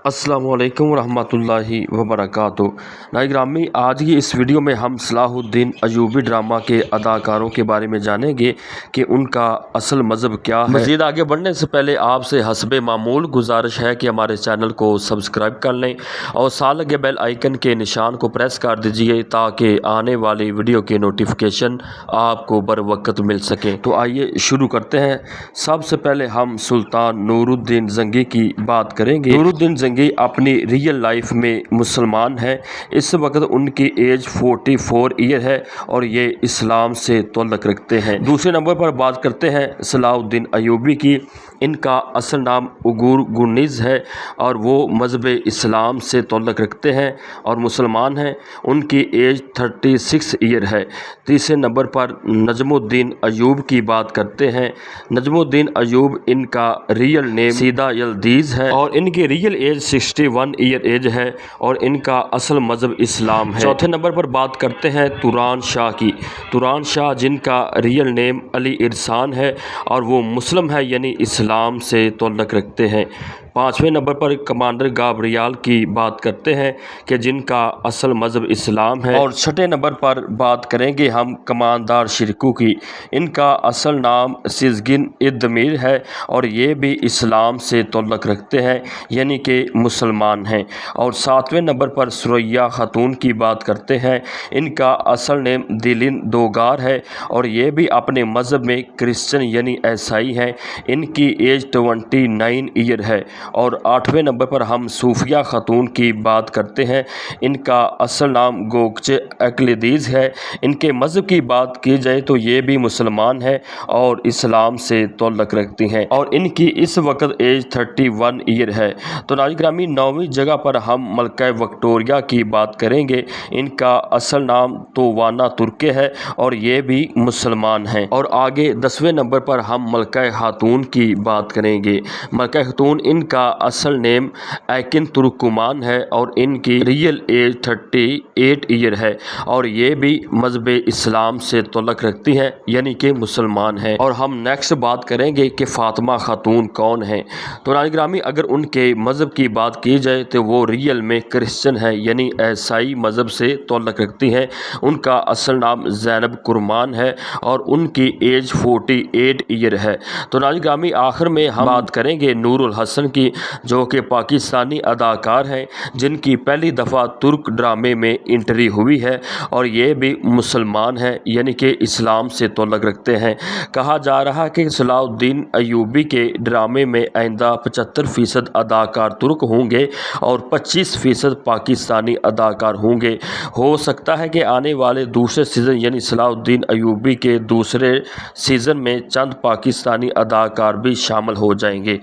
अस्सलाम वालेकुम रहमतुल्लाहि वबरकातु। नाज़रीन ग्रामी, आज की इस वीडियो में हम सलाहुद्दीन अयूबी ड्रामा के अदाकारों के बारे में जानेंगे कि उनका असल मज़हब क्या है। मज़ीद आगे बढ़ने से पहले आपसे हस्बे मामूल गुजारिश है कि हमारे चैनल को सब्सक्राइब कर लें और साथ लगे बेल आइकन के निशान को प्रेस कर दीजिए ताकि आने वाली वीडियो की नोटिफिकेशन आपको बर वक्त मिल सके। तो आइए शुरू करते हैं। सबसे पहले हम सुल्तान नूरुद्दीन ज़ंगी की बात करेंगे। नूरुद्दीन ज़ंगी अपनी रियल लाइफ में मुसलमान है। इस वक्त उनकी एज 44 ईयर है और ये इस्लाम से ताल्लुक़ रखते हैं। दूसरे नंबर पर बात करते हैं सलाहुद्दीन अयूबी की। इनका असल नाम उगूर गुर्निज़ है और वो मज़हब इस्लाम से ताल्लुक़ रखते हैं और मुसलमान हैं। उनकी एज 36 ईयर है। तीसरे नंबर पर नजमुद्दीन अयूब की बात करते हैं। नजमुद्दीन अयूब इनका रियल नेम सीदा यल्दीज़ है और इनकी रियल एज 61 ईयर एज है और इनका असल मज़हब इस्लाम है। चौथे नंबर पर बात करते हैं तुरान शाह की। तुरान शाह जिनका रियल नेम अली इरसान है और वो मुस्लिम है यानी इस्लाम से ताल्लुक़ रखते हैं। पाँचवें नंबर पर कमांडर गाब्रियाल की बात करते हैं कि जिनका असल मज़हब इस्लाम है। और छठे नंबर पर बात करेंगे हम कमांडर शिरकू की। इनका असल नाम सिज़गिन इद्दमीर है और ये भी इस्लाम से ताल्लुक़ रखते हैं यानी कि मुसलमान हैं। और सातवें नंबर पर सुरैया खातून की बात करते हैं। इनका असल नेम दिलिन दोगार है और ये भी अपने मज़हब में क्रिश्चियन यानी ईसाई हैं। इनकी एज 29 ईयर है। और आठवें नंबर पर हम सूफिया खातून की बात करते हैं। इनका असल नाम गोकचे अकलीदीज़ है। इनके मज़हब की बात की जाए तो ये भी मुसलमान हैं और इस्लाम से ताल्लुक़ रखती हैं और इनकी इस वक्त एज 31 ईयर है। तो नाज़रीन ग्रामी, 9वीं जगह पर हम मलका विक्टोरिया की बात करेंगे। इनका असल नाम तोवाना तुर्के है और ये भी मुसलमान हैं। और आगे 10वें नंबर पर हम मलका खातून की बात करेंगे। मलका खातून इनका असल नेम ऐकिन तुर्कुमान है और इनकी रियल एज 38 ईयर है और ये भी मज़हब इस्लाम से ताल्लुक़ रखती हैं यानी कि मुसलमान हैं। और हम नेक्स्ट बात करेंगे कि फ़ातिमा खातून कौन है। तो नाज़रीन ग्रामी, अगर उनके मज़हब की बात की जाए तो वो रियल में क्रिश्चियन है यानी ईसाई मज़हब से ताल्लुक़ रखती हैं। उनका असल नाम ज़ैनब कुरमान है और उनकी एज 48 ईयर है। तो नाज़रीन ग्रामी, आखिर में हम बात करेंगे नूरुल हसन की, जो कि पाकिस्तानी अदाकार हैं जिनकी पहली दफ़ा तुर्क ड्रामे में एंट्री हुई है और ये भी मुसलमान हैं यानी कि इस्लाम से ताल्लुक़ रखते हैं। कहा जा रहा है कि सलाहुद्दीन अयूबी के ड्रामे में आइंदा 75% अदाकार तुर्क होंगे और 25% पाकिस्तानी अदाकार होंगे। हो सकता है कि आने वाले दूसरे सीज़न यानी सलाहुद्दीन अयूबी के दूसरे सीज़न में चंद पाकिस्तानी अदाकार भी शामिल हो जाएंगे।